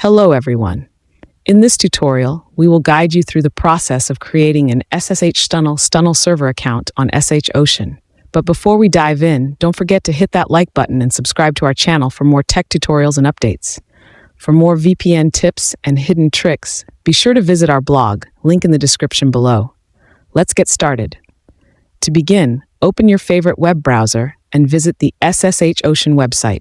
Hello everyone. In this tutorial, we will guide you through the process of creating an SSH Tunnel server account on SHOcean. But before we dive in, don't forget to hit that like button and subscribe to our channel for more tech tutorials and updates. For more VPN tips and hidden tricks, be sure to visit our blog, link in the description below. Let's get started. To begin, open your favorite web browser and visit the SSHOcean website.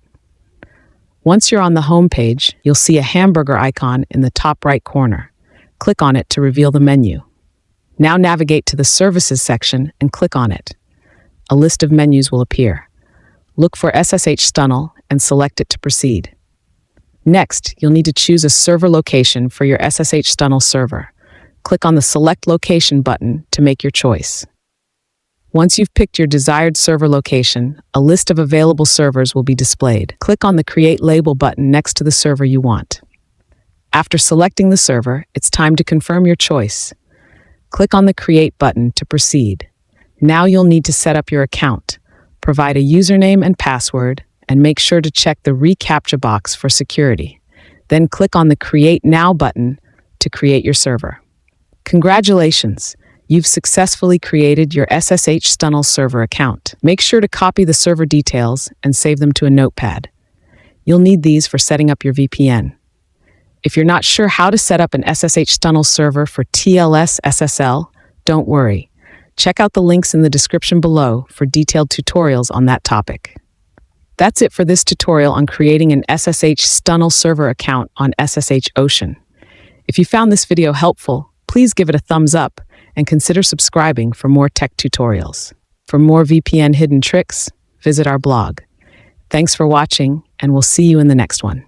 Once you're on the home page, you'll see a hamburger icon in the top right corner. Click on it to reveal the menu. Now navigate to the Services section and click on it. A list of menus will appear. Look for SSH Tunnel and select it to proceed. Next, you'll need to choose a server location for your SSH Tunnel server. Click on the Select Location button to make your choice. Once you've picked your desired server location, a list of available servers will be displayed. Click on the Create Label button next to the server you want. After selecting the server, it's time to confirm your choice. Click on the Create button to proceed. Now you'll need to set up your account. Provide a username and password, and make sure to check the reCAPTCHA box for security. Then click on the Create Now button to create your server. Congratulations! You've successfully created your SSH Tunnel server account. Make sure to copy the server details and save them to a notepad. You'll need these for setting up your VPN. If you're not sure how to set up an SSH Tunnel server for TLS SSL, don't worry. Check out the links in the description below for detailed tutorials on that topic. That's it for this tutorial on creating an SSH Tunnel server account on SSHOcean. If you found this video helpful, please give it a thumbs up and consider subscribing for more tech tutorials. For more VPN hidden tricks, visit our blog. Thanks for watching, and we'll see you in the next one.